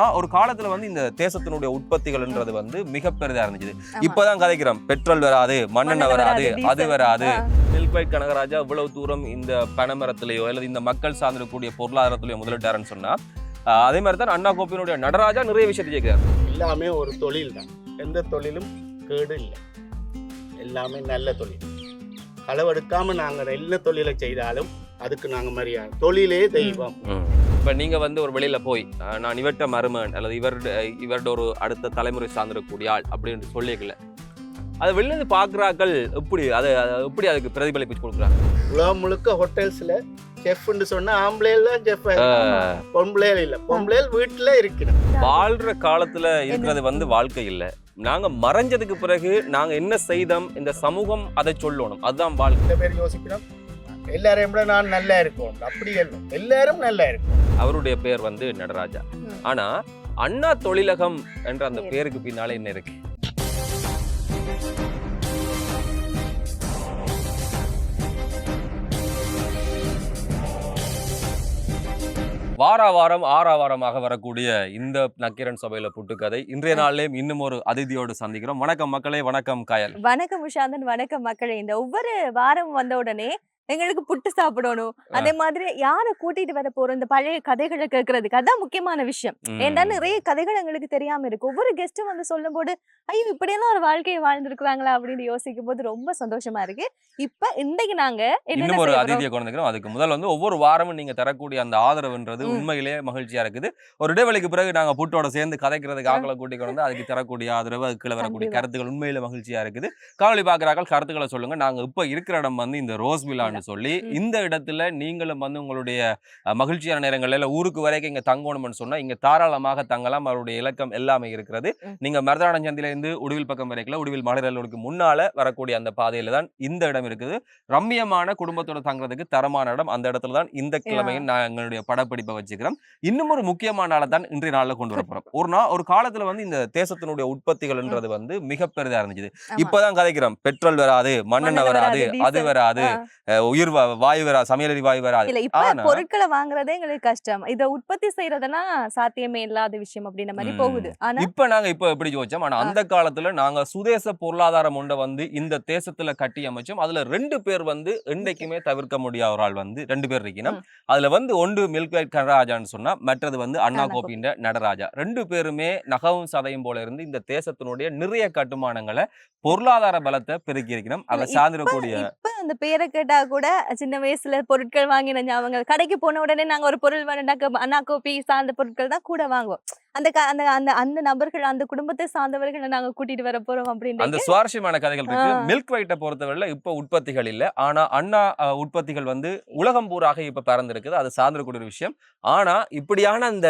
ஒரு காலத்துல வந்து இந்த தேசத்தினுடைய உற்பத்திகள்ன்றது வந்து மிக பெரிதா இருந்துச்சு. இப்பதான் கதைக்கிறோம் பெட்ரோல் வராது, மண்ணெண்ணெய் வராது, அது வராது. நெல்குவைட் கனகராஜா இவ்வளவு தூரம் இந்த பனைமரத்திலேயோ அல்லது இந்த மக்கள் சார்ந்திருக்கக்கூடிய பொருளாதாரத்திலேயோ முதலிட்டாருன்னு சொன்னா, அதே மாதிரி தான் அண்ணா கோப்பியினுடைய நடராஜா நிறைய விஷயத்தை கேட்கிறார். எல்லாமே ஒரு தொழில் தான், எந்த தொழிலும் கேடு இல்லை, எல்லாமே நல்ல தொழில். களவெடுக்காம நாங்கள் என்ன தொழிலை செய்தாலும் அதுக்கு நாங்கள் மரியாதை, தொழிலே தெய்வம். இப்போ நீங்கள் வந்து ஒரு வெளியில் போய் நான் இவர்கிட்ட மருமன் அல்லது இவர்கிட்ட ஒரு அடுத்த தலைமுறை சார்ந்திருக்கக்கூடிய ஆள் அப்படின்னு சொல்லிக்கல, அதை வெளியிலேருந்து பார்க்குறாக்கள் எப்படி அதுக்கு பிரதிபலிப்பு கொடுக்குறாங்க? உலகம் முழுக்க ஹோட்டல்ஸில் செஃப்னு சொன்னால் ஆம்பளையில் தான் செஃப், பொம்பளையில் இல்லை, பொம்பளையில் வீட்டில் இருக்கிறோம். வாழ்கிற காலத்தில் இருக்கிறது வந்து வாழ்க்கை இல்லை. நாங்கள் மறைஞ்சதுக்கு பிறகு நாங்கள் என்ன செய்தோம், இந்த சமூகம் அதை சொல்லணும், அதுதான் வாழ்க்கை. பேர் யோசிக்கிறோம் எல்லாரையும் விட நான் நல்லா இருக்கும், அப்படி இல்லை, எல்லாரும் நல்லா இருக்கும். அவருடைய பேர் வந்து நடராஜா. ஆனா அண்ணா தொழிலகம் என்ற அந்த பேருக்கு பின்னாலே என்ன இருக்கு? வாரம் ஆறாவாரமாக வரக்கூடிய இந்த நக்கீரன் சபையில புட்டுக்கதை இன்றைய நாளிலேயும் இன்னும் ஒரு அதிதியோடு சந்திக்கிறோம். வணக்கம் மக்களே. வணக்கம் காயல். வணக்கம் உஷாந்தன். வணக்கம் மக்களே. இந்த ஒவ்வொரு வாரம் வந்த உடனே எங்களுக்கு புட்டு சாப்பிடணும், அதே மாதிரி யாரை கூட்டிட்டு வர போறோம், இந்த பழைய கதைகளை கேட்கறதுக்கு அதான் முக்கியமான விஷயம். ஏன்னா நிறைய கதைகள் எங்களுக்கு தெரியாம இருக்கு. ஒவ்வொரு கெஸ்டும் வந்து சொல்லும் போது ஐயோ இப்படியெல்லாம் ஒரு வாழ்க்கையை வாழ்ந்துருக்குறாங்களா அப்படின்னு யோசிக்கும் போது ரொம்ப சந்தோஷமா இருக்கு. இப்ப இன்னைக்கு நாங்க இன்னும் ஒரு அதிதியை கொண்டிருக்கிறோம். அதுக்கு முதல் வந்து ஒவ்வொரு வாரமும் நீங்க தரக்கூடிய அந்த ஆதரவுன்றது உண்மையிலேயே மகிழ்ச்சியா இருக்குது. ஒரு இடைவெளிக்கு பிறகு நாங்க புட்டோட சேர்ந்து கதைக்கிறதுக்கு ஆக்களை கூட்டி கொண்டு அதுக்கு தரக்கூடிய ஆதரவு, அதுக்குள்ள வரக்கூடிய கருத்துக்கள் உண்மையில மகிழ்ச்சியா இருக்குது. காணொலி பாக்குறாக்கள் கருத்துக்களை சொல்லுங்க. நாங்க இப்ப இருக்கிற இடம் வந்து இந்த ரோஸ் வில்லா சொல்லி, இந்த இடத்துல நீங்களும் வந்து உங்களுடைய மகிழ்ச்சியான நேரங்கள்ல ஊருக்கு வரைக்கும் இங்க தங்கணும்னு சொன்னா இங்க தாராளமாக தங்கலாம். அவருடைய இலக்கம் எல்லாமே இருக்கிறது. நீங்க மருதானஞ்சந்தில இருந்து உடுவில் பக்கம் வரைக்கும், உடுவில் மலரலுக்கு முன்னால வரக்கூடிய அந்த பாதையில தான் இந்த இடம் இருக்குது. ரம்மியமான குடும்பத்தோட தங்குறதுக்கு தரமான இடம். அந்த இடத்துல தான் இந்த கிழமையும் நான் எங்களுடைய படப்பிடிப்பை வச்சுக்கிறோம். இன்னும் ஒரு முக்கியமான நாளை தான் இன்றைய நாள்ல கொண்டு வர போறோம். ஒரு காலத்துல வந்து இந்த தேசத்தினுடைய உற்பத்திகள்ன்றது வந்து மிக பெரிதா இருந்துச்சு. இப்பதான் கதைக்கிறோம் பெட்ரோல் வராது, மண்ணெண்ணெய் வராது, அது வராது, உயிர் வாயு வராது, சமையலரி வாயு வராது. இல்ல இப்ப பொருட்களை வாங்குறதே எங்களுக்கு கஷ்டம். இதை உற்பத்தி செய்யறதெல்லாம் சாத்தியமே இல்லாத விஷயம் அப்படின்ற மாதிரி போகுது. ஆனா இப்ப நாங்க எப்படி யோசிச்சோம், ஆனா அந்த காலத்துல நாங்க சுதேச பொருளாதாரம் ஒன்றை வந்து இந்த தேசத்துல கட்டி அமைச்சோம். அதுல 2 பேர் வந்து என்றைக்குமே தவிர்க்க முடியாத ஒரு ஆள் வந்து 2 பேர் இருக்கணும். அதுல வந்து ஒன்று மில்க்வைட் கனகராஜான்னு சொன்னா, மற்றது வந்து அண்ணா கோப்பியின் நடராஜா. 2 பேருமே நகவும் சதையும் போல இருந்து இந்த தேசத்தினுடைய நிறைய கட்டுமானங்களை, பொருளாதார பலத்தை பெருக்கி இருக்கணும். அதை சார்ந்திருக்கக்கூடிய அந்த பேரை கேட்டா கூட சின்ன வயசுல பொருட்கள் வாங்கின ஞாபகம். கடைக்கு போன உடனே நாங்க ஒரு பொருள் வேணும்னாக்க அண்ணா கோப்பி சார்ந்த பொருட்கள் தான் கூட வாங்குவோம். அந்த நபர்கள், அந்த குடும்பத்தை சார்ந்தவர்களை நாங்க கூட்டிட்டு வர போறோம் அப்படின்னு அந்த சுவாரஸ்யமான கதைகள் இருக்கு. மில்க்வைட்டை பொறுத்தவரை இப்ப உற்பத்திகள் இல்ல, ஆனா அண்ணா உற்பத்திகள் வந்து உலகம் பூராக இப்ப பறந்திருக்குது. அது சார்ந்திருக்கூடிய ஒரு விஷயம். ஆனா இப்படியான அந்த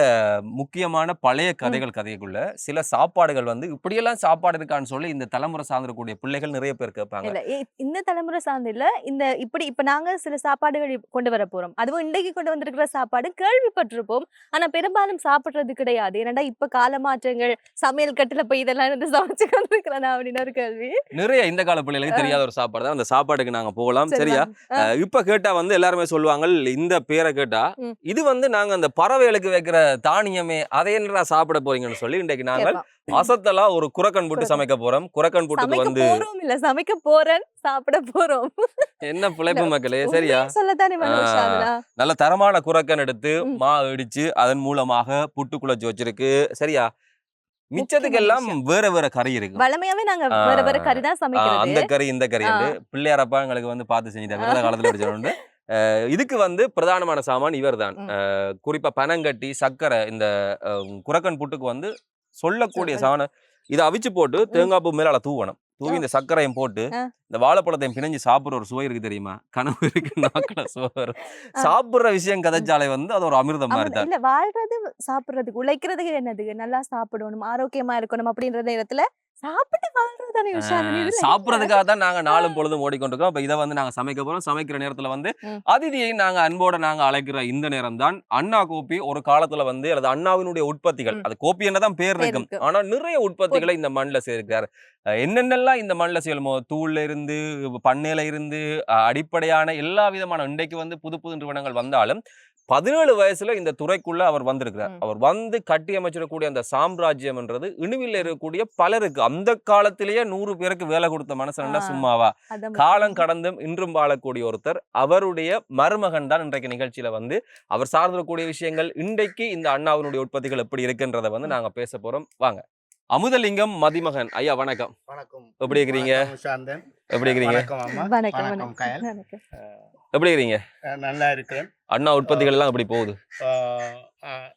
முக்கியமான பழைய கதைக்குள்ள சில சாப்பாடுகள் வந்து இப்படியெல்லாம் சாப்பாடு இருக்கான்னு சொல்லி இந்த தலைமுறை சார்ந்திருக்கக்கூடிய பிள்ளைகள் நிறைய பேர் கேட்பாங்க. இந்த தலைமுறை சார்ந்து இல்ல, இந்த இப்ப நாங்க சில சாப்பாடுகள் கொண்டு வர போறோம். அதுவும் இன்றைக்கு கொண்டு வந்திருக்கிற சாப்பாடு கேள்விப்பட்டிருப்போம், ஆனா பெரும்பாலும் சாப்பிடுறது கிடையாது. ஏன்னா இப்ப காலமாற்றங்கள், சமையல் கட்டுல போய் இதெல்லாம் இருந்து சமைச்சு கொண்டிருக்கிறேன் அப்படின்னு ஒரு கேள்வி. நிறைய இந்த கால பிள்ளைகளுக்கு தெரியாத ஒரு சாப்பாடு தான். அந்த சாப்பாடுக்கு நாங்க போகலாம். சரியா? இப்ப கேட்டா வந்து எல்லாருமே சொல்லுவாங்க, இந்த பேரை கேட்டா இது வந்து நாங்க அந்த பறவைகளுக்கு வைக்கிற தானியமே, அதை என்னடா சாப்பிட போறீங்கன்னு சொல்லி இன்றைக்கு நாங்கள் அசத்தலா ஒரு குரக்கன் புட்டு சமைக்க போறோம். குரக்கன் புட்டுக்கு வந்து சமைக்க போறேன், சாப்பிட போறோம். என்ன பிழைப்பு மக்களே. சரியா? நல்ல தரமான குரக்கன் எடுத்து மா இடிச்சு அதன் மூலமாக புட்டு குழச்சி வச்சிருக்கு. சரியா? மிச்சத்துக்கு எல்லாம் வேற வேற கறி இருக்கு. வளமையாவே நாங்க வேற வேற கறி தான் சமைக்கிறது. அந்த கறி இந்த கறி பிள்ளையாரப்பா எங்களுக்கு வந்து பார்த்து செஞ்சுட்டாங்க. விரத காலத்துல அடிச்சோண்டு இதுக்கு வந்து பிரதானமான சாமான் இவர் தான். குறிப்பா பனங்கட்டி, சர்க்கரை, இந்த குரக்கன் புட்டுக்கு வந்து சொல்லக்கூடிய சாணம். இதை அவிச்சு போட்டு தேங்காய் பூ மேல தூவணும். தூவி இந்த சர்க்கரையும் போட்டு இந்த வாழைப்பழத்தையும் பிணைஞ்சு சாப்பிடுற ஒரு சுவை இருக்கு தெரியுமா? கனவு இருக்கு, நாக்கில சுவை. சாப்பிடுற விஷயம் கதைச்சாலை வந்து அது ஒரு அமிர்தம் மாதிரி தான். இல்ல வாழ்றது சாப்பிடுறதுக்கு, உழைக்கிறதுக்கு என்னது, நல்லா சாப்பிடணும், ஆரோக்கியமா இருக்கணும் அப்படின்ற நேரத்துல சாப்பிட்டு வாழ்றதுதானே விஷயம். சாப்பிடுறதுக்காக தான் நாங்க நாளும் பொழுதும் ஓடிக்கொண்டிருக்கோம். இப்ப இதை வந்து நாங்க சமைக்க போறோம். சமைக்கிற நேரத்துல வந்து அதிதியை நாங்க அன்போட நாங்க அழைக்கிற இந்த நேரம் தான் அண்ணா கோப்பி. ஒரு காலத்துல வந்து அல்லது அண்ணாவினுடைய உற்பத்திகள், அது கோப்பி என்னதான் பேர் இருக்கும், ஆனா நிறைய உற்பத்திகளை இந்த மண்ணில சேர்க்கிறார். என்னென்னலாம் இந்த மண்ணில் செய்யணுமோ, தூள்ல இருந்து பண்ணையில இருந்து அடிப்படையான எல்லா விதமான, இன்றைக்கு வந்து புது புது நிறுவனங்கள் வந்தாலும் 17 வயசுல இந்த துறைக்குள்ள அவர் வந்திருக்கிறார். அவர் வந்து கட்டி அமைச்சிடக்கூடிய அந்த சாம்ராஜ்யம்ன்றது இணுவில் இருக்கக்கூடிய பலருக்கு அந்த காலத்திலேயே 100 பேருக்கு வேலை கொடுத்த மனுஷன்டா சும்மாவா? காலம் கடந்தும் இன்றும் வாழக்கூடிய ஒருத்தர். அவருடைய மருமகன் தான் இன்றைக்கு நிகழ்ச்சியில வந்து அவர் சார்ந்திருக்கக்கூடிய விஷயங்கள், இன்றைக்கு இந்த அண்ணாவினுடைய உற்பத்திகள் எப்படி இருக்குன்றதை வந்து நாங்க பேச போறோம். வாங்க. அமுதலிங்கம் மதிமகன் ஐயா, வணக்கம். வணக்கம். எப்படி இருக்கிறீங்க? சாந்தன். எப்படி இருக்கிறீங்க? வணக்கம் அம்மா. வணக்கம் கயல். எப்படி இருக்கிறீங்க? நல்லா இருக்கிறேன். அண்ணா உற்பத்திகள் எல்லாம் எப்படி போகுது?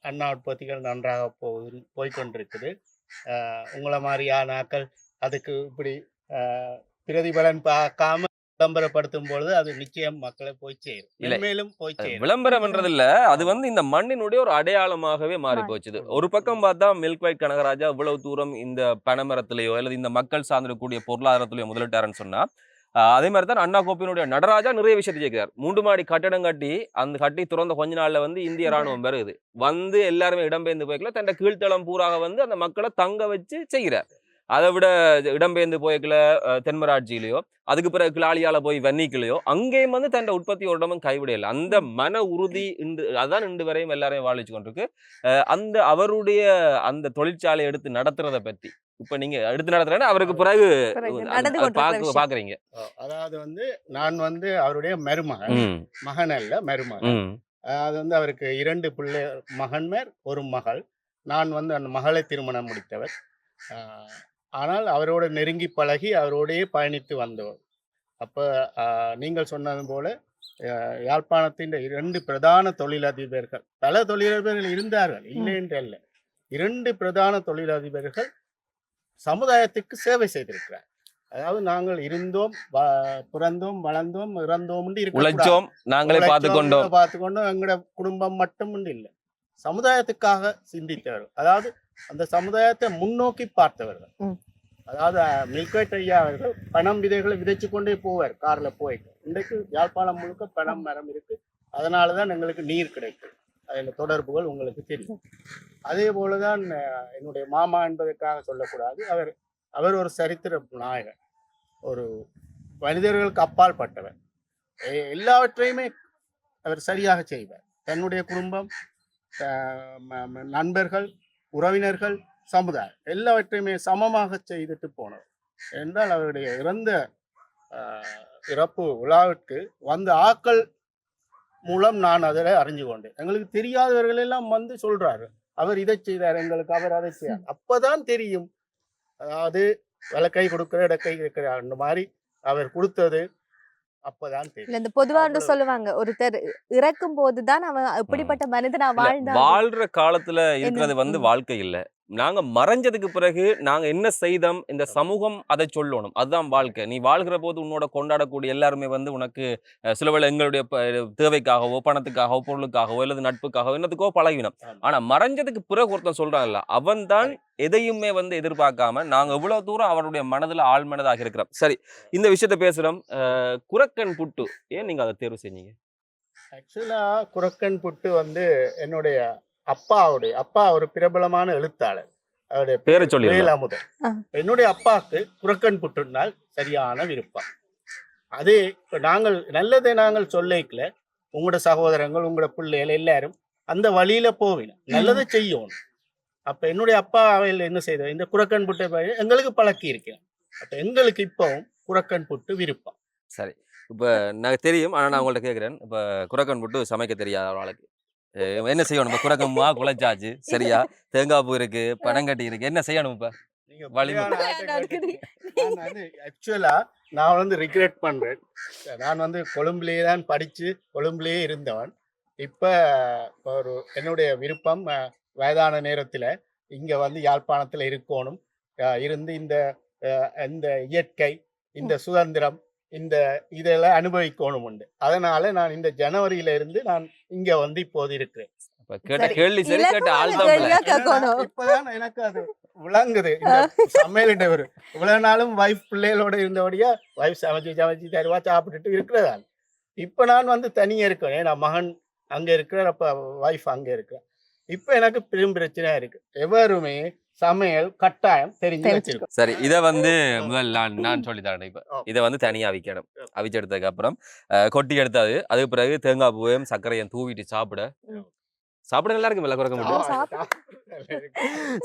அண்ணா உற்பத்திகள் நன்றாக போய்கொண்டிருக்குது. உங்களை மாதிரியான ஆக்கள் அதுக்கு இப்படி பிரதிபலன் பார்க்காம விளம்பரப்படுத்தும் பொழுது அது நிச்சயம் மக்களை போய் சேரும். மேலும் போய் சேரும். விளம்பரம்ன்றது இல்ல, அது வந்து இந்த மண்ணினுடைய ஒரு அடையாளமாகவே மாறி போச்சுது. ஒரு பக்கம் பார்த்தா மில்க் வைட் கனகராஜா இவ்வளவு தூரம் இந்த பனைமரத்திலேயோ அல்லது இந்த மக்கள் சார்ந்திருக்கக்கூடிய பொருளாதாரத்திலேயோ முதலிட்டாருன்னு சொன்னா, அதே மாதிரி தான் அண்ணா கோப்பினுடைய நடராஜா நிறைய விஷயத்தை செய்கிறார். 3 மாடி கட்டடம் கட்டி அந்த கட்டி துறந்த கொஞ்ச நாள்ல வந்து இந்திய ராணுவம் வருது வந்து எல்லாருமே இடம்பெயர்ந்து போய்க்கல, தன் கீழ்த்தளம் பூராக வந்து அந்த மக்களை தங்க வச்சு செய்கிறார். அதை விட இடம்பெயர்ந்து போய்க்கல தென்மராட்சியிலையோ, அதுக்கு பிறகு கிளாலியால போய் வன்னிக்கலையோ, அங்கேயும் வந்து தன் உற்பத்தி ஒரு இடமும் கைவிடையில. அந்த மன உறுதி அதான் இன்று வரையும் எல்லாரையும் வாழிச்சு கொண்டிருக்கு. அந்த அவருடைய அந்த தொழிற்சாலை எடுத்து நடத்துறதை பத்தி இப்ப நீங்க எடுத்து நடத்துறேன்னா அவருக்கு பிறகு பாக்குறீங்க. அதாவது வந்து நான் வந்து அவருடைய மகன் அல்ல, மருமகன். அது வந்து அவருக்கு 2 பிள்ளை, மகன்மேர் ஒரு மகள். நான் வந்து அந்த மகளை திருமணம் முடித்தவர். ஆனால் அவரோட நெருங்கி பழகி அவரோடையே பயணித்து வந்தவர். அப்போ நீங்கள் சொன்னது போல யாழ்ப்பாணத்தின் 2 பிரதான தொழிலதிபர்கள், பல தொழிலதிபர்கள் இருந்தார்கள், இல்லை என்று அல்ல, 2 பிரதான தொழிலதிபர்கள் சமுதாயத்துக்கு சேவை செய்திருக்கிறார். அதாவது நாங்கள் இருந்தோம், பிறந்தோம், வளர்ந்தோம், இறந்தோம், உழைச்சோம், நாங்களே பார்த்துக்கொண்டோம். எங்களோட குடும்பம் மட்டும் இல்லை, சமுதாயத்துக்காக சிந்தித்தவர்கள். அதாவது அந்த சமுதாயத்தை முன்னோக்கி பார்த்தவர்கள். அதாவது மில்க் வைட் ஐயா அவர்கள் பனம் விதைகளை விதைச்சு கொண்டே போவார் கார்ல போயிட்டு. இன்றைக்கு யாழ்ப்பாணம் முழுக்க பனம் மரம் இருக்கு. அதனாலதான் எங்களுக்கு நீர் கிடைக்கும். அதில் தொடர்புகள் உங்களுக்கு தெரியும். அதே போலதான் என்னுடைய மாமா என்பதற்காக சொல்லக்கூடாது. அவர் ஒரு சரித்திர நாயகர், ஒரு மனிதர்களுக்கு அப்பால் பட்டவர். எல்லாவற்றையுமே அவர் சரியாக செய்வார். தன்னுடைய குடும்பம், நண்பர்கள், உறவினர்கள், சமுதாயம் எல்லாவற்றையுமே சமமாக செய்துட்டு போனவர் என்றால் அவருடைய இறப்பு விழாவிற்கு வந்த ஆக்கள் மூலம் நான் அதில் அறிஞ்சு கொண்டேன். எங்களுக்கு தெரியாதவர்கள் எல்லாம் வந்து சொல்றாரு, அவர் இதை செய்தார் எங்களுக்கு, அவர் அதை செய்தார். அப்பதான் தெரியும். அதாவது வலக்கை கொடுக்கிற இடக்கை இருக்கிற அந்த மாதிரி அவர் கொடுத்தது அப்பதான் தெரியும். இந்த பொதுவாக சொல்லுவாங்க, ஒருத்தர் இறக்கும் போதுதான் அவன் எப்படிப்பட்ட மனிதனா வாழ்ற காலத்துல இருக்கிறது வந்து வாழ்க்கை இல்ல. நாங்க மறைஞ்சதுக்கு பிறகு நாங்க என்ன செய்தோம், இந்த சமூகம் அதை சொல்லணும், அதுதான் வாழ்க்கை. நீ வாழ்கிற போது உன்னோட கொண்டாடக்கூடிய எல்லாருமே வந்து உனக்கு சிலவேளை எங்களுடைய தேவைக்காகவோ, பணத்துக்காகவோ, பொருளுக்காகவோ, அல்லது நட்புக்காகவோ, என்னத்துக்கோ பழகினோம். ஆனா மறைஞ்சதுக்கு பிறகு ஒருத்தன் சொல்றாங்கல்ல, அவன் தான் எதையுமே வந்து எதிர்பார்க்காம நாங்க எவ்வளவு தூரம் அவருடைய மனதுல ஆழ்மனதாக இருக்கிறோம். சரி, இந்த விஷயத்த பேசுறோம். குரக்கன் புட்டு ஏன் நீங்க அதை தேர்வு செஞ்சீங்க? ஆக்சுவலா குரக்கன் புட்டு வந்து என்னுடைய அப்பா ஒரு பிரபலமான எழுத்தாளர். அவருடைய பேரை சொல்லி அமுதன். என்னுடைய அப்பாவுக்கு குரக்கன் புட்டுனால் சரியான விருப்பம். அதே நல்லதை நாங்கள் சொல்லிக்கல, உங்களோட சகோதரங்கள், உங்களோட பிள்ளைகள் எல்லாரும் அந்த வழியில போவினோம், நல்லதை செய்யணும். அப்ப என்னுடைய அப்பா அவையில் என்ன செய்த, இந்த குரக்கன் புட்டை எங்களுக்கு பழக்கி இருக்கேன். அப்ப எங்களுக்கு இப்பவும் குரக்கன் புட்டு விருப்பம். சரி, இப்ப எனக்கு தெரியும், ஆனா நான் உங்கள்ட்ட கேட்கிறேன், இப்ப குரக்கன் புட்டு சமைக்க தெரியாத ஆளுக்கு என்ன செய்யணும்? இப்ப குரக்கம்மா குழைச்சாச்சு, சரியா, தேங்காய் பூ இருக்கு, பனங்கட்டி இருக்கு, என்ன செய்யணும்? இப்ப ஆக்சுவலா நான் வந்து ரிக்ரெட் பண்றேன். நான் வந்து கொழும்புலேயே தான் படிச்சு கொழும்புலேயே இருந்தவன். இப்ப ஒரு என்னுடைய விருப்பம் வயதான நேரத்துல இங்க வந்து யாழ்ப்பாணத்துல இருக்கணும், இருந்து இந்த இயற்கை, இந்த சுதந்திரம், இதெல்லாம் அனுபவிக்கணும் உண்டு. அதனால நான் இந்த ஜனவரியில இருந்து நான் இங்க வந்து இப்போது இருக்கிறேன். இப்பதான் எனக்கு அது விளங்குது. சமையல் இவ்வளவு நாளும் வைஃப் பிள்ளைகளோட இருந்தபடியா வைஃப் சமைச்சு தருவா சாப்பிட்டுட்டு இருக்கிறதால் இப்ப நான் வந்து தனியா இருக்கிறேன். நான் மகன் அங்க இருக்கிறேன், அப்ப வைஃப் அங்க இருக்கிறேன். இப்ப எனக்கு பெரும் பிரச்சனையா இருக்கு. எவருமே சமையல் கட்டாயம் தெரிஞ்சு வச்சிருக்கோம். சரி, இதை வந்து முதல் நான் சொல்லி தரேன். இப்ப இதை வந்து தனியா அவிக்கணும். அவிச்செடுத்ததுக்கு அப்புறம் கொட்டி எடுத்தாது, அதுக்கு பிறகு தேங்காய் பூவையும் சர்க்கரையும் தூவிட்டு சாப்பிட நல்லா இருக்கு. வெள்ளை குறைக்க முடியும்.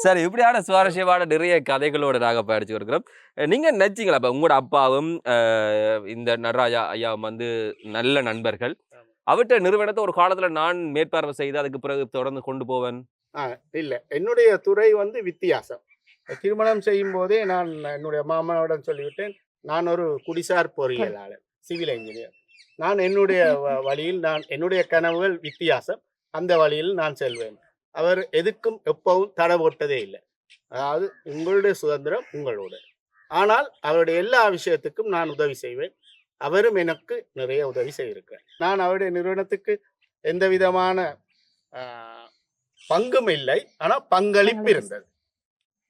சரி, இப்படியான சுவாரஸ்யமான நிறைய கதைகளோட நாங்க படிச்சு இருக்கிறோம். நீங்க நினைச்சீங்களா இப்ப உங்களோட அப்பாவும் இந்த நடராஜா ஐயாவும் வந்து நல்ல நண்பர்கள், அவற்ற நிறுவனத்தை ஒரு காலத்துல நான் மேற்பார்வை செய்து அதுக்கு பிறகு தொடர்ந்து கொண்டு போவேன்? இல்ல, என்னுடைய துறை வந்து வித்தியாசம். திருமணம் செய்யும் போதே நான் என்னுடைய மாமனாரிடம் சொல்லிவிட்டேன், நான் ஒரு குடிசார் பொறியியலாளர், சிவில் இன்ஜினியர். நான் என்னுடைய வழியில் என்னுடைய கனவுகள் வித்தியாசம். அந்த வழியில் நான் செல்வேன். அவர் எதுக்கும் எப்பவும் தடை போட்டதே இல்லை. அதாவது உங்களுடைய சுதந்திரம் உங்களோட, ஆனால் அவருடைய எல்லா விஷயத்துக்கும் நான் உதவி செய்வேன். அவரும் எனக்கு நிறைய உதவி செய்திருக்கிறார். நான் அவருடைய நிறுவனத்துக்கு எந்த விதமான பங்கும் இல்லை, ஆனா பங்களிப்பு இருந்தது.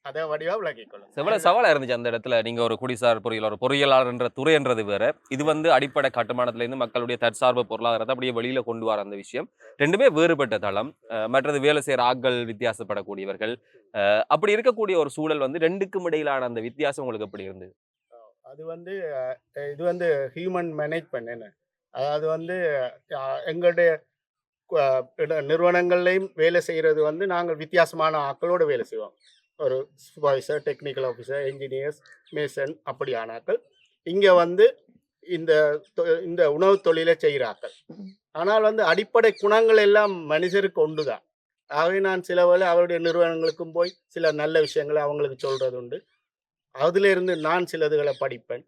அதை வடிவா விளக்கிக்கொள்ளும். எவ்வளவு சவாலா இருந்துச்சு அந்த இடத்துல? நீங்க ஒரு குடிசார் பொறியியலாளர் என்ற துறைன்றது வேற, இது வந்து அடிப்படை கட்டுமானத்துல இருந்து மக்களுடைய தற்சார்பு பொருளாதாரத்தை அப்படியே வெளியில கொண்டு வர அந்த விஷயம் ரெண்டுமே வேறுபட்ட தளம். மற்றது வேலை செய்யற ஆட்கள் வித்தியாசப்படக்கூடியவர்கள். அப்படி இருக்கக்கூடிய ஒரு சூழல் வந்து ரெண்டுக்கும் இடையிலான அந்த வித்தியாசம் உங்களுக்கு எப்படி இருந்தது? அது வந்து இது வந்து ஹியூமன் மேனேஜ்மெண்ட் என்ன, அதாவது வந்து எங்களுடைய நிறுவனங்கள்லையும் வேலை செய்கிறது வந்து நாங்கள் வித்தியாசமான ஆட்களோடு வேலை செய்வோம். ஒரு supervisor, technical officer, engineers, Mason அப்படியான ஆட்கள் இங்கே வந்து இந்த உணவு தொழிலை செய்கிறார்கள். ஆனால் வந்து அடிப்படை குணங்கள் எல்லாம் மனுஷருக்கு ஒன்று தான். ஆகவே நான் சில வேளை அவருடைய நிறுவனங்களுக்கும் போய் சில நல்ல விஷயங்களை அவங்களுக்கு சொல்கிறது உண்டு. அதிலிருந்து நான் சிலதுகளை படிப்பேன்,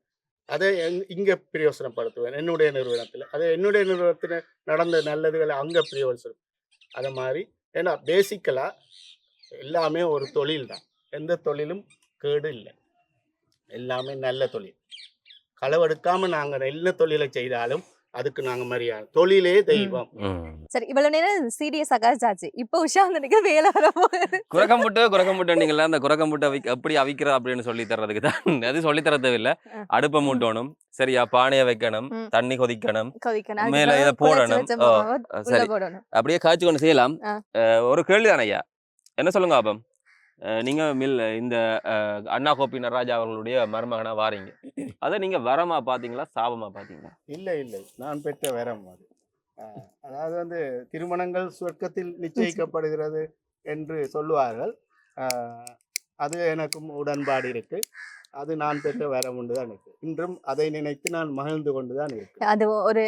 அதை இங்கே பிரயோசனப்படுத்துவேன் என்னுடைய நிறுவனத்தில். அதை என்னுடைய நிறுவனத்தில் நடந்த நல்லதுகளை அங்கே பிரயோசனம். அதை மாதிரி ஏன்னா பேசிக்கலாக எல்லாமே ஒரு தொழில் தான். எந்த தொழிலும் கேடு இல்லை, எல்லாமே நல்ல தொழில். களவெடுக்காமல் நாங்கள் என்ன தொழிலை செய்தாலும் அதுக்கு நாங்க மரியாதை. தொழிலே தெய்வம். சரி, இவ்வளவு நேரம் சீரியஸா கழிச்சாச்சு. இப்போ உஷாந்தனுக்கு வேலை வர போகுது. குரக்கம்புட்டு நீங்களா அந்த குரக்கம்புட்டை எப்படி அவிக்கிற அப்படின்னு சொல்லி தர்றதுக்கு தான். அது சொல்லி தர தேவையில்லை. அடுப்பை மூட்டணும், சரியா, பானையை வைக்கணும், தண்ணி கொதிக்கணும், மேல இதை போடணும். சரி, அப்படியே காய்ச்சி கொண்டு செய்யலாம். ஒரு கேள்விதான் ஐயா, என்ன சொல்லுங்க ஆபம்? நீங்க இந்த அண்ணா கோபி நடராஜா அவர்களுடைய மருமகனா வாரீங்க. அதை நீங்க வரமா பாத்தீங்களா, சாபமா பாத்தீங்களா? இல்லை, நான் பெற்ற வரம் அது. அதாவது வந்து திருமணங்கள் சொர்க்கத்தில் நிச்சயிக்கப்படுகிறது என்று சொல்லுவார்கள். அது எனக்கும் உடன்பாடு இருக்கு. அது நான் பெற்ற வரம் உண்டுதான் இருக்கு. இன்றும் அதை நினைத்து நான் மகிழ்ந்து கொண்டுதான் இருக்கு. அது ஒரு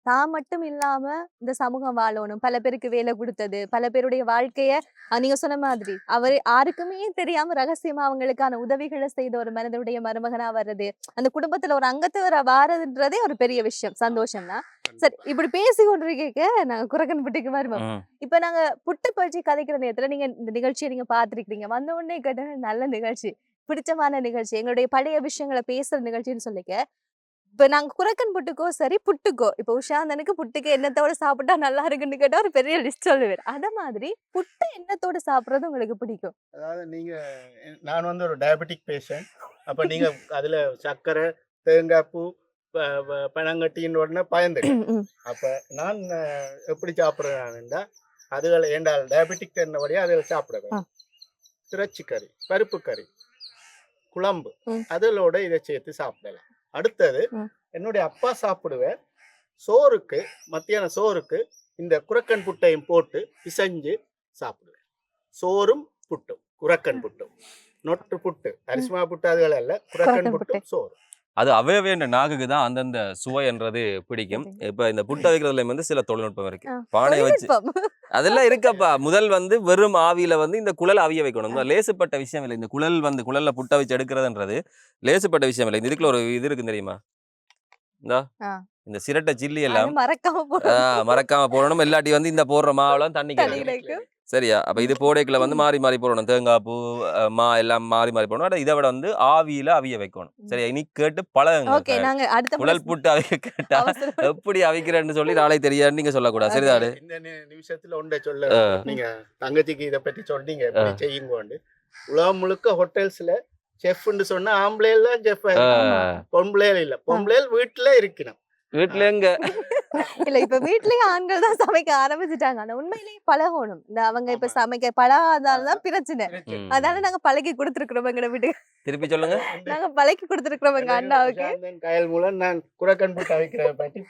தான் மட்டும் இல்லாம இந்த சமூகம் வாழணும், பல பேருக்கு வேலை கொடுத்தது, பல பேருடைய வாழ்க்கைய நீங்க சொன்ன மாதிரி அவர் யாருக்குமே தெரியாம ரகசியமா அவங்களுக்கான உதவிகளை செய்த ஒரு மனிதனுடைய மருமகனா வர்றது, அந்த குடும்பத்துல ஒரு அங்கத்தவரா வாரதுன்றதே ஒரு பெரிய விஷயம், சந்தோஷம் தான். சரி, இப்படி பேசி கொண்டிருக்க நாங்க குரக்கன் புட்டிக்கு வருவோம். இப்ப நாங்க புட்டு பயிற்சி கதைக்கிற நேரத்துல நீங்க இந்த நிகழ்ச்சியை நீங்க பாத்துருக்கீங்க. வந்த உடனே கேட்ட நல்ல நிகழ்ச்சி, பிடிச்சமான நிகழ்ச்சி, எங்களுடைய பழைய விஷயங்களை பேசுற நிகழ்ச்சின்னு சொல்லிக்க. இப்ப நாங்க குரக்கன் புட்டுக்கோ சரி புட்டுக்கோ, இப்ப உஷாந்தனுக்கு புட்டுக்கு எண்ணத்தோட சாப்பிட்டா நல்லா இருக்குன்னு கேட்டா ஒரு பெரிய லிஸ்ட் சொல்லுவேன். அத மாதிரி புட்டு எண்ணத்தோட சாப்பிடுறது உங்களுக்கு பிடிக்கும்? அதாவது நான் வந்து ஒரு டயபெட்டிக் பேஷண்ட். அப்ப நீங்க அதுல சர்க்கரை, தேங்காய் பூ, பனங்கட்டின்னு உடனே பயந்துட்டேன். அப்ப நான் எப்படி சாப்பிடுறேன்னா, அதுகளை ஏண்டால் டயபெட்டிக் என்னபடியா அதில் சாப்பிடுவேன். இறைச்சி கறி, பருப்பு கறி, குழம்பு அதோட இதை சேர்த்து சாப்பிடலாம். அடுத்தது என்னுடைய அப்பா சாப்பிடுவேன் சோறுக்கு, மத்தியான சோறுக்கு இந்த குரக்கன் புட்டையும் போட்டு பிசைஞ்சு சாப்பிடுவேன். சோறும் புட்டும், குரக்கன் புட்டும், நொட்டு புட்டு, அரிசிமா புட்டு அதுகள் அல்ல, குரக்கன் புட்டும் சோறு. அது அவையவேண்ட நாக்குக்கு தான் அந்தந்த சுவைன்றது பிடிக்கும். இப்ப இந்த புட்டை வைக்கிறதுல வந்து சில தொழில்நுட்பம் இருக்கு. பானையை வச்சு அதெல்லாம் இருக்கப்பா. முதல் வந்து வெறும் ஆவியில வந்து இந்த குழல் அவிய வைக்கணும். லேசுப்பட்ட விஷயம் இல்லை. இந்த குழல் வந்து குழல்ல புட்டை வச்சு எடுக்கிறதுன்றது லேசுப்பட்ட விஷயம் இல்லை. இதுக்குள்ள ஒரு இது இருக்கு தெரியுமா? இந்த சிரட்டை சில்லி எல்லாம் மறக்காம போடணும். இல்லாட்டி வந்து இந்த போடுற மாவெல்லாம் தண்ணி கிடைக்கும். சரியா? அப்ப இது போடைக்குள்ள வந்து மாறி மாறி போடணும். தேங்காய் பூ, மா எல்லாம் மாறி மாறி போடணும். இதை விட வந்து ஆவியில அவிய வைக்கணும். சரியா? இனி கேட்டு பழகுங்க. குழல் புட்டு அவிய கேட்டா எப்படி அவிக்கிறேன்னு சொல்லி நாளை தெரியாது நீங்க சொல்லக்கூடாது. சரிதாடு? இந்த நிமிஷத்துல ஒன்றை சொல்ல, நீங்க தங்கச்சிக்கு இதை பத்தி சொன்னீங்க செய்யுங்க. உலகம் முழுக்க ஹோட்டல்ஸ்ல செஃப்னு சொன்னா ஆம்பளைல செஃப், பொம்பளையில இல்ல. பொம்பளையில் வீட்டுல இருக்கணும். வீட்டுல எங்க இல்ல இப்ப வீட்லயே ஆண்கள் தான் சமைக்க ஆரம்பிச்சுட்டாங்க. ஆனா உண்மையிலேயே பழகணும். இந்த அவங்க இப்ப ஆமா. சமைக்க பழகாததாலதான் பிரச்சனை. ம். அதனால நாங்க பழகி கொடுத்துருக்கிறோம் எங்க வீட்டுக்கு. திருப்பி சொல்லுங்க. நாங்க பழகி கொடுத்துருக்கிறோம் எங்க அண்ணாவுக்கு. கயல் மூலம் நான் குரக்கன் புட்டு அவிக்கிறத பற்றி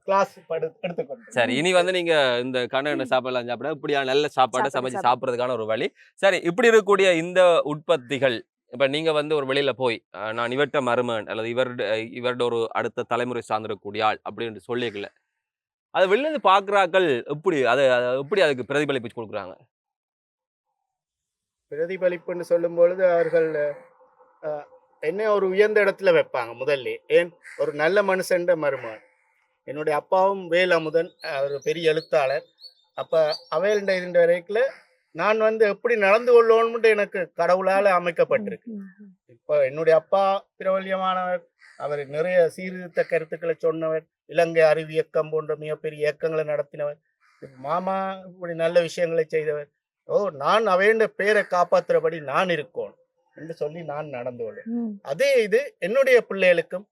கிளாஸ் எடுத்துக்கொண்டேன். சரி, இனி வந்து நீங்க இந்த கண்ண சாப்பாடுலாம் சாப்பிட இப்படியான நல்ல சாப்பாடு சமைச்சு சாப்பிடுறதுக்கான ஒரு வழி. சரி, இப்படி இருக்கக்கூடிய இந்த உற்பத்திகள் இப்ப நீங்க வந்து ஒரு வெளியில போய் நான் இவர்ட்ட மருமகன் அல்லது இவருடைய ஒரு அடுத்த தலைமுறை சார்ந்திருக்கக்கூடிய ஆள் அப்படின்னு சொல்லிக்கல. அதை வெளில இருந்து பாக்குறாக்கள் எப்படி அதுக்கு பிரதிபலிப்பு கொடுக்குறாங்க? பிரதிபலிப்புன்னு சொல்லும் பொழுது அவர்கள் என்ன ஒரு உயர்ந்த இடத்துல வைப்பாங்க முதல்ல. ஏன் ஒரு நல்ல மனுஷன்ற மருமகன். என்னுடைய அப்பாவும் வேல் அமுதன், ஒரு பெரிய எழுத்தாளர். அப்ப அவையல்ட இருந்த வரைக்குல நான் வந்து எப்படி நடந்து கொள்ளணும்னு எனக்கு கடவுளால் அமைக்கப்பட்டிருக்கு. இப்போ என்னுடைய அப்பா பிரபல்யமானவர், அவர் நிறைய சீர்திருத்த கருத்துக்களை சொன்னவர், இலங்கை அறிவியக்கம் போன்ற மிகப்பெரிய இயக்கங்களை நடத்தினவர், மாமா இப்படி நல்ல விஷயங்களை செய்தவர். நான் அவையண்ட பேரை காப்பாற்றுறபடி நான் இருக்கணும் என்று சொல்லி நான் நடந்து கொள்வேன். அதே இது என்னுடைய பிள்ளைகளுக்கும்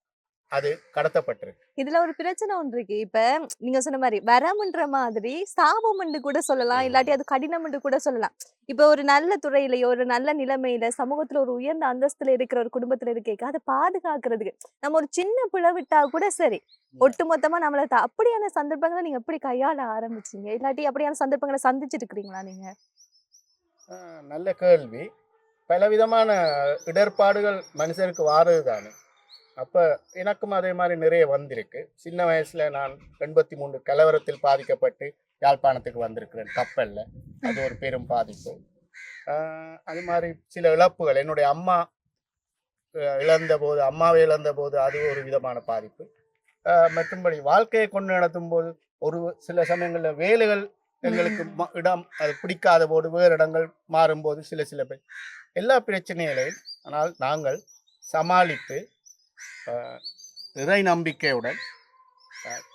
அது கடத்தப்பட்டிருக்கு. இதுல ஒரு பிரச்சனை ஒன்று இருக்கு. இப்ப நீங்க சொன்ன மாதிரி வரம்ன்ற மாதிரி சாபம் என்று கூட சொல்லலாம், இல்லாட்டி அது கடினம் என்று கூட சொல்லலாம். இப்ப ஒரு நல்ல துறையிலயோ ஒரு நல்ல நிலைமையில சமூகத்துல ஒரு உயர்ந்த அந்தஸ்துல இருக்கிற ஒரு குடும்பத்துல இருக்க அதை பாதுகாக்கிறதுக்கு நம்ம ஒரு சின்ன பிளவிட்டா கூட சரி, ஒட்டு மொத்தமா நம்மள அப்படியான சந்தர்ப்பங்களை நீங்க எப்படி கையாள ஆரம்பிச்சீங்க? இல்லாட்டி அப்படியான சந்தர்ப்பங்களை சந்திச்சிட்டு இருக்கிறீங்களா நீங்க? நல்ல கேள்வி. பலவிதமான இடர்பாடுகள் மனுஷருக்கு வாரது தானே. அப்போ எனக்கும் அதே மாதிரி நிறைய வந்திருக்கு. சின்ன வயசில் நான் 83 கலவரத்தில் பாதிக்கப்பட்டு யாழ்ப்பாணத்துக்கு வந்திருக்கிறேன் கப்பலில். அது ஒரு பெரும் பாதிப்பு. அது மாதிரி சில இழப்புகள், என்னுடைய அம்மாவை இழந்த போது அது ஒரு விதமான பாதிப்பு. மற்றும்படி வாழ்க்கையை கொண்டு நடத்தும் போது ஒரு சில சமயங்களில் வேலைகள் எங்களுக்கு இடம் அது பிடிக்காத போது வேறு இடங்கள் மாறும்போது சில பேர் எல்லா பிரச்சனைகளையும் ஆனால் நாங்கள் சமாளித்து இறை நம்பிக்கையுடன்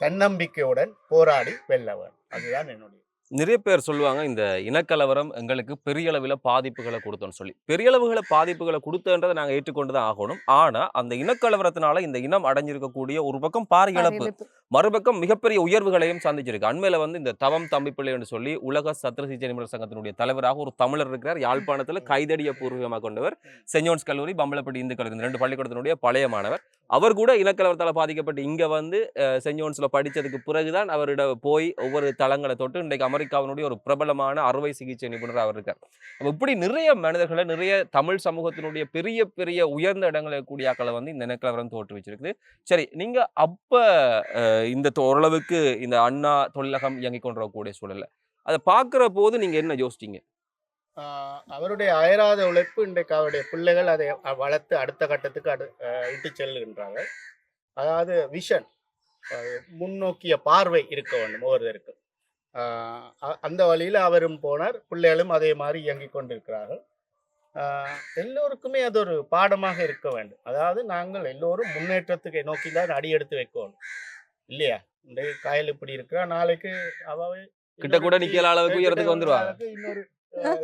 தன்னம்பிக்கையுடன் போராடி வெல்லவர். அதுதான் என்னுடைய. நிறைய பேர் சொல்லுவாங்க இந்த இனக்கலவரம் எங்களுக்கு பெரிய அளவில் பாதிப்புகளை கொடுத்தோன்னு சொல்லி. பெரிய அளவுகளை பாதிப்புகளை கொடுத்தன்றதை நாங்கள் ஏற்றுக்கொண்டு தான் ஆகணும். ஆனா அந்த இனக்கலவரத்தினால இந்த இனம் அடைஞ்சிருக்கக்கூடிய ஒரு பக்கம் பாரிய இழப்பு, மறுபக்கம் மிகப்பெரிய உயர்வுகளையும் சந்திச்சிருக்கு. அண்மையில வந்து இந்த தவம் தம்பிப்பிள்ளை என்று சொல்லி உலக சத்திர சிகிச்சை நிபுணர் சங்கத்தினுடைய தலைவராக ஒரு தமிழர் இருக்கிறார். யாழ்ப்பாணத்துல கைதடிய பூர்வீகமாக கொண்டவர். செயின்ட் ஜோன்ஸ் கல்லூரி, பம்பலப்பட்டி இந்து கல்லூரி, இந்த 2 பள்ளிக்கூடத்தினுடைய பழைய மாணவர். அவர் கூட இனக்கலவரத்தால் பாதிக்கப்பட்டு இங்க வந்து செயின்ட் ஜோன்ஸ்ல படிச்சதுக்கு பிறகுதான் அவரிட போய் ஒவ்வொரு தளங்களை தொட்டு இன்றைக்கு அமெரிக்காவினுடைய ஒரு பிரபலமான அறுவை சிகிச்சை நிபுணர் அவர் இருக்கார். அப்ப இப்படி நிறைய மனிதர்களை, நிறைய தமிழ் சமூகத்தினுடைய பெரிய பெரிய உயர்ந்த இடங்களை கூடியாக்களை வந்து இந்த இனக்கலவரம் தோற்றுவிச்சிருக்குது. சரி, நீங்க அப்ப இந்த ஓரளவுக்கு இந்த அண்ணா தொழிலகம் இயங்கிக் கொண்டிருக்கக்கூடிய சூழல்ல அதை பார்க்கிற போது நீங்க என்ன யோசிச்சீங்க? அவருடைய அயராத உழைப்பு இன்றைக்கு அவருடைய பிள்ளைகள் அதை வளர்த்து அடுத்த கட்டத்துக்கு இட்டு செல்கின்றார்கள். அதாவது விஷன், முன்னோக்கிய பார்வை இருக்க வேண்டும் ஒவ்வொருவருக்கு. அந்த வழியில் அவரும் போனார், பிள்ளைகளும் அதே மாதிரி இயங்கிக் கொண்டிருக்கிறார்கள். எல்லோருக்குமே அது ஒரு பாடமாக இருக்க வேண்டும். அதாவது நாங்கள் எல்லோரும் முன்னேற்றத்துக்கு நோக்கி தான் அடி எடுத்து வைக்கணும் இல்லையா? இன்றைக்கு காயல் இப்படி இருக்கிறா, நாளைக்கு அவாவே கிட்ட கூட நிக்கல அளவுக்கு உயரத்துக்கு வந்துருவாங்க, இன்னொரு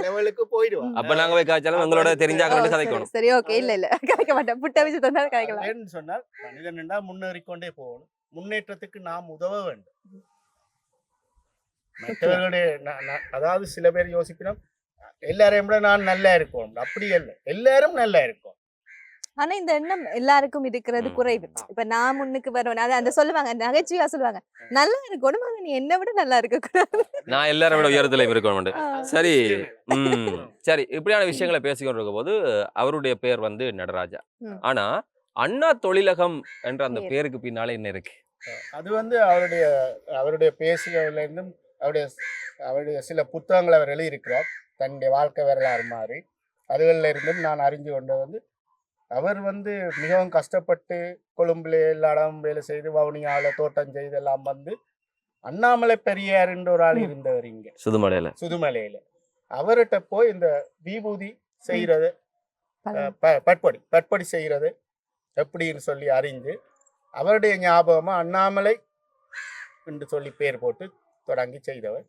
லெவலுக்கு போயிடுவாங்க. அப்ப நாங்க போய் காய்ச்சாலும் எங்களோட தெரிஞ்சாக்க கதைக்கணும். சரி, ஓகே, இல்ல கதைக்க மாட்டேன். புட்ட வச்சு தந்தாலும் கதைக்கலாம். ஏன்னு சொன்னால் மனிதன் என்றால் முன்னேறிக்கொண்டே போகணும். முன்னேற்றத்துக்கு நாம் உதவ வேண்டும். மற்றவர்களுடைய அதாவது சில பேர் யோசிக்கணும் எல்லாரையும் விட நான் நல்லா இருக்கணும். அப்படி இல்லை, எல்லாரும் நல்லா இருக்கும். ஆனா இந்த எண்ணம் எல்லாருக்கும் இருக்கிறது குறைவு. இப்ப நான் முன்னுக்கு வருவேன், அந்த சொல்லுவாங்க, நகைச்சுவையா சொல்லுவாங்க, நல்லா இருக்கணும், நீ என்னை விட நல்லா இருக்க கூடாது, நான் எல்லாரை விட உயரத்துல இருக்கணும். சரி, சரி, இப்படியான விஷயங்களை பேசிக்கொண்டிருக்க போது அவருடைய பேர் வந்து நடராஜா. ஆனா அண்ணா தொழிலகம் என்ற அந்த பேருக்கு பின்னாலே என்ன இருக்கு? அது வந்து அவருடைய பேசுகிறதுல இருந்தும் அவருடைய சில புத்தகங்களை அவர் எழுதியிருக்கிறார், தன்னுடைய வாழ்க்கை வரலாறு மாதிரி. அதுகளில் இருந்தும் நான் அறிஞ்சு கொண்டது வந்து அவர் வந்து மிகவும் கஷ்டப்பட்டு கொழும்புல எல்லா இடம் வேலை செய்து வவுனியால தோட்டம் செய்து எல்லாம் வந்து அண்ணாமலை பெரியார் என்ற ஒரு ஆள் இருந்தவர் இங்க சுதுமலையில. அவர்கிட்ட போய் இந்த விபூதி செய்யறது, பட்படி செய்யறது எப்படின்னு சொல்லி அறிஞ்சு அவருடைய ஞாபகமா அண்ணாமலை என்று சொல்லி பேர் போட்டு தொடங்கி செய்தவர்.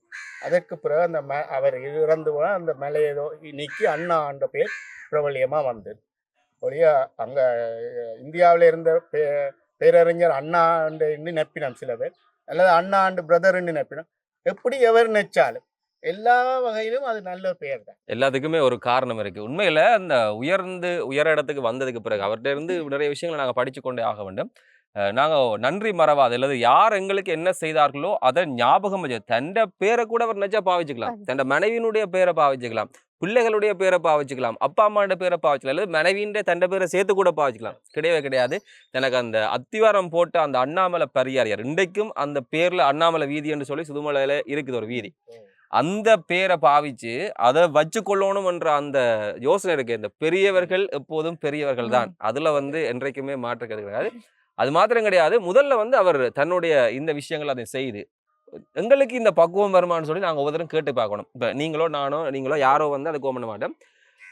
அதற்கு பிறகு அந்த அவர் இறந்து போன அந்த மலையதோ நீக்கி அண்ணா என்ற பேர் பிரபல்யமா வந்தது. ஒழிய அங்கே இந்தியாவில் இருந்த பேரறிஞர் அண்ணா நப்பினம் சில பேர், அல்லது அண்ணா அண்டு பிரதர் நப்பினம். எப்படி எவர் நினைச்சாலும் எல்லா வகையிலும் அது நல்ல பெயர் தான். எல்லாத்துக்குமே ஒரு காரணம் இருக்கு. உண்மையில அந்த உயர இடத்துக்கு வந்ததுக்கு பிறகு அவர்கிட்ட இருந்து நிறைய விஷயங்களை நாங்க படிச்சு கொண்டே ஆக வேண்டும். நாங்க நன்றி மறவாது, அல்லது யார் எங்களுக்கு என்ன செய்தார்களோ அதை ஞாபகம் வச்சு தண்ட பேரை கூட அவர் நினைச்சா பாவிச்சுக்கலாம், தண்ட மனைவியினுடைய பேரை பாவிச்சுக்கலாம், பிள்ளைகளுடைய பேரை பாவிச்சுக்கலாம், அப்பா அம்மாண்ட பேரை பாவிச்சுக்கலாம், அல்லது மனைவியின் தண்ட பேரை சேர்த்து கூட பாவிச்சுக்கலாம். கிடையவே கிடையாது. எனக்கு அந்த அத்திவாரம் போட்ட அந்த அண்ணாமலை பரியாரியார் இன்றைக்கும் அந்த பேர்ல அண்ணாமலை வீதி என்று சொல்லி சுதுமலையில இருக்குது ஒரு வீதி. அந்த பேரை பாவிச்சு அதை வச்சு கொள்ளணும் என்ற அந்த யோசனை இருக்கு. இந்த பெரியவர்கள் எப்போதும் பெரியவர்கள் தான், அதுல என்றைக்குமே மாற்று கிடையாது. அது மாத்திரம் கிடையாது, முதல்ல அவர் தன்னுடைய இந்த விஷயங்கள் அதை செய்து எங்களுக்கு இந்த பக்குவம் வருமானு சொல்லி நாங்கள் ஒவ்வொருத்தரும் கேட்டு பார்க்கணும். இப்போ நீங்களோ யாரோ அதை கோம் பண்ண மாட்டோம்.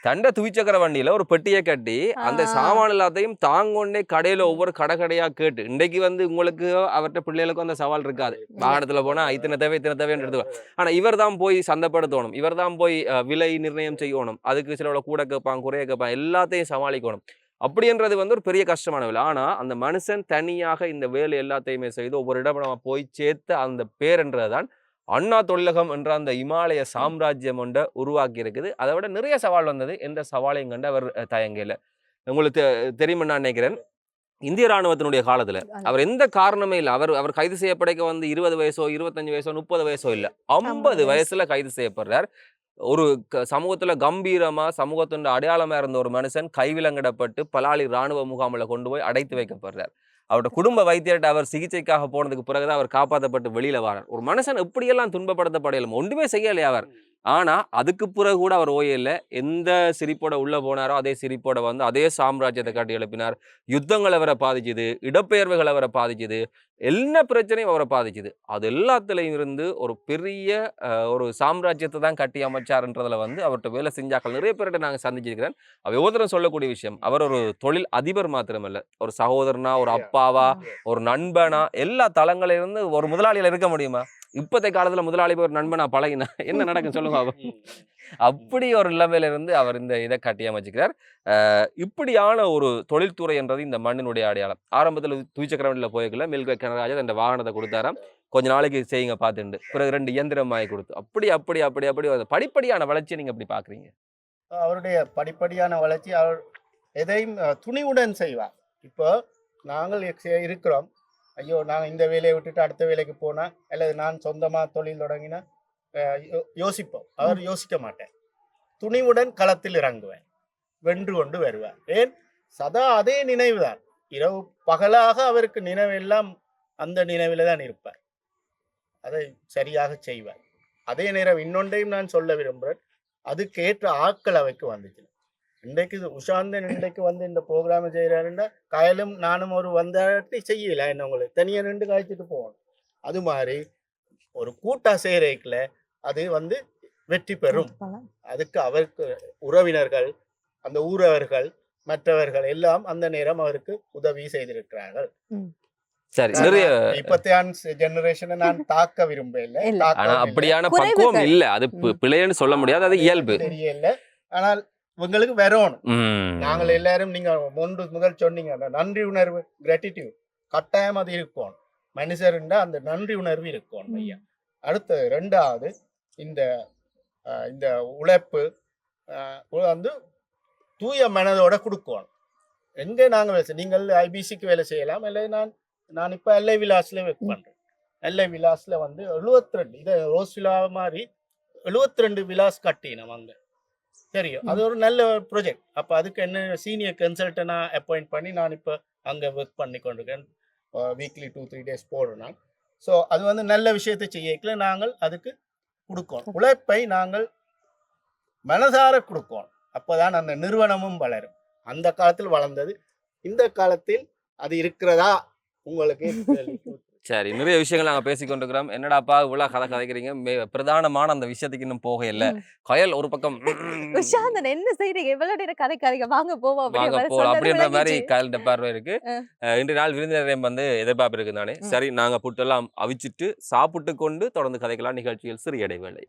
தண்டை துவிச்சக்கர வண்டியில ஒரு பெட்டியை கட்டி அந்த சாமான் எல்லாத்தையும் தாங்கொண்டே கடையில ஒவ்வொரு கடையா கேட்டு, இன்றைக்கு உங்களுக்கு அவர்கிட்ட பிள்ளைகளுக்கும் அந்த சவால் இருக்காது. வாகனத்துல போனா இத்தனை தேவை எடுத்துவாங்க. ஆனா இவர் தான் போய் சந்தைப்படுத்தணும், இவர் தான் போய் விலை நிர்ணயம் செய்யணும், அதுக்கு சில கூட கேட்பான் குறைய கேட்பான், எல்லாத்தையும் சமாளிக்கணும். அப்படின்றது ஒரு பெரிய கஷ்டமான வேலை. ஆனா அந்த மனுஷன் தனியாக இந்த வேலை எல்லாத்தையுமே செய்து ஒவ்வொரு இடம் நம்ம போய் சேர்த்த அந்த பேர்ன்றதுதான் அண்ணா தொழிலகம் என்ற அந்த இமாலய சாம்ராஜ்யம் உருவாக்கி இருக்குது. அதை விட நிறைய சவால் வந்தது. எந்த சவாலையும் கண்டு அவர் தயங்கல. உங்களுக்கு தெரியுமா நான் நினைக்கிறேன், இந்திய ராணுவத்தினுடைய காலத்துல அவர் எந்த காரணமே இல்லை, அவர் கைது செய்யப்படைக்க 20 வயசோ 25 வயசோ 30 வயசோ இல்லை, 50 வயசுல கைது செய்யப்படுறார். ஒரு சமூகத்துல கம்பீரமா சமூகத்தின் அடையாளமா இருந்த ஒரு மனுஷன் கைவிலங்கிடப்பட்டு பலாலி இராணுவ முகாமில் கொண்டு போய் அடைத்து வைக்கப்படுறார். அவரோட குடும்ப வைத்தியர்கிட்ட அவர் சிகிச்சைக்காக போனதுக்கு பிறகுதான் அவர் காப்பாற்றப்பட்டு வெளியில வரார். ஒரு மனுஷன் எப்படியெல்லாம் துன்பப்படுத்தப்படையலும் ஒன்றுமே செய்யலையா அவர். ஆனா அதுக்கு பிறகு கூட அவர் ஓயல. எந்த சிரிப்போட உள்ள போனாரோ அதே சிரிப்போட அதே சாம்ராஜ்யத்தை காட்டி எழுப்பினார். யுத்தங்கள் அவரை பாதிச்சுது, இடப்பெயர்வுகள் அவரை பாதிச்சுது, என்ன பிரச்சனையும் அவரை பாதிச்சுது. அது எல்லாத்துலையும் இருந்து ஒரு பெரிய ஒரு சாம்ராஜ்யத்தை தான் கட்டி அமைச்சார்ன்றதுல அவர்கிட்ட வேலை செஞ்சாக்கள் நிறைய பேர்கிட்ட நாங்கள் சந்திச்சிருக்கிறேன். அவர் ஒவ்வொருத்தரும் சொல்லக்கூடிய விஷயம், அவர் ஒரு தொழில் அதிபர் மாத்திரமல்ல, ஒரு சகோதரனா, ஒரு அப்பாவா, ஒரு நண்பனா, எல்லா தளங்களில் இருந்து ஒரு முதலாளியில இருக்க முடியுமா? இப்போதைய காலத்துல முதலாளி ஒரு நண்பனா பழகினா என்ன நடக்கும் சொல்லுங்க. அப்படி ஒரு நிலைமையில இருந்து அவர் இந்த இதை கட்டி அமைச்சுக்கிறார். இப்படியான ஒரு தொழில்துறை என்றது இந்த மண்ணினுடைய அடையாளம். ஆரம்பத்தில் துவிச்சக்கர வண்டியில போய்க்கல மில்கே கனராஜா அந்த வாகனத்தை கொடுத்தாராம், கொஞ்ச நாளைக்கு செய்யுங்க பார்த்துண்டு, பிறகு 2 இயந்திரம் வாங்கி கொடுத்து அப்படி படிப்படியான வளர்ச்சியை நீங்க எப்படி பாக்குறீங்க? அவருடைய படிப்படியான வளர்ச்சி அவர் எதையும் துணிவுடன் செய்வார். இப்போ நாங்கள் இருக்கிறோம், ஐயோ நான் இந்த வேலையை விட்டுட்டு அடுத்த வேலைக்கு போனா அல்லது நான் சொந்தமாக தொழில் தொடங்கினா யோசிப்போம். அவர் யோசிக்க மாட்டேன், துணிவுடன் களத்தில் இறங்குவேன், வென்று கொண்டு வருவார். ஏன் சதா அதே நினைவு தான், இரவு பகலாக அவருக்கு நினைவெல்லாம் அந்த நினைவில் தான் இருப்பார், அதை சரியாக செய்வார். அதே நேரம் இன்னொன்றையும் நான் சொல்ல விரும்புகிறேன், அதுக்கேற்ற ஆட்கள் அவைக்கு வந்துச்சு. இன்றைக்கு உஷாந்தன் இன்றைக்கு இந்த ப்ரோக்ராம் செய்கிறாருன்னா கயலும் நானும் ஒரு வந்தாட்டி செய்யல, என்ன உங்களுக்கு தனியாக நின்று காய்ச்சிட்டு போகணும். அது மாதிரி ஒரு கூட்டா செய்கிறதுக்குல அது வெற்றி பெறும். அதுக்கு அவருக்கு உறவினர்கள், அந்த ஊரவர்கள், மற்றவர்கள் எல்லாம் அந்த நேரம் அவருக்கு உதவி செய்திருக்கிறார்கள். சரி, நிறைய இப்பத்தியான் ஜெனரேஷனை நான் தாக்க விரும்பல, அப்படியான பக்குவம் இல்ல, அது பிழைன்னு சொல்ல முடியாது, அது இயல்பு தெரியல. ஆனால் உங்களுக்கு வரணும். நாங்கள் எல்லாரும் நீங்க முதல் சொன்னீங்க நன்றி உணர்வு, கிராட்டிடியூட் கட்டாயம் அது இருக்கும். மனுஷருண்டா அந்த நன்றி உணர்வு இருக்கும் ஐயா. அடுத்து 2வது இந்த உழைப்பு தூய மனதோட கொடுக்கணும். எங்கே நாங்கள் வேலை நீங்கள் ஐபிசிக்கு வேலை செய்யலாம், இல்லை நான் இப்போ எல்ஐ விலாஸ்ல ஒர்க் பண்றேன். எல்ஐ விலாஸ்ல 72 இதை ரோஸ் விழா மாதிரி 72 விலாஸ் கட்டினோம் அங்க. தெரியும், அது ஒரு நல்ல ப்ராஜெக்ட். அப்போ அதுக்கு என்ன சீனியர் கன்சல்டனா அப்பாயிண்ட் பண்ணி நான் இப்போ அங்கே ஒர்க் பண்ணி கொண்டிருக்கேன். வீக்லி 2-3 டேஸ் போடுறேன். ஸோ அது நல்ல விஷயத்தை செய்யக்கல நாங்கள் அதுக்கு கொடுக்கணும். உழைப்பை நாங்கள் மனசார கொடுக்கணும். அப்போதான் அந்த நிறுவனமும் வளரும். அந்த காலத்தில் வளர்ந்தது, இந்த காலத்தில் அது இருக்கிறதா உங்களுக்கு? சரி, நிறைய விஷயங்கள் நாங்கள் பேசிக்கொண்டிருக்கிறோம். என்னடாப்பா இவ்வளோ கதைக்கிறீங்க, பிரதானமான அந்த விஷயத்துக்கு இன்னும் போக இல்லை. கயல் ஒரு பக்கம் என்ன செய்றீங்க, எவ்வளவு நேரம் கதைக்காரீங்க, வாங்க போவோம் அப்படின்ற மாதிரி கயல்கிட்ட பார்வை இருக்கு. இன்று நாள் விருந்தினரையும் எதிர்பார்ப்பு இருக்கு தானே. சரி, நாங்கள் புட்டெல்லாம் அவிச்சிட்டு சாப்பிட்டு கொண்டு தொடர்ந்து கதைக்கலாம். நிகழ்ச்சியில் சிறிய இடைவேளை.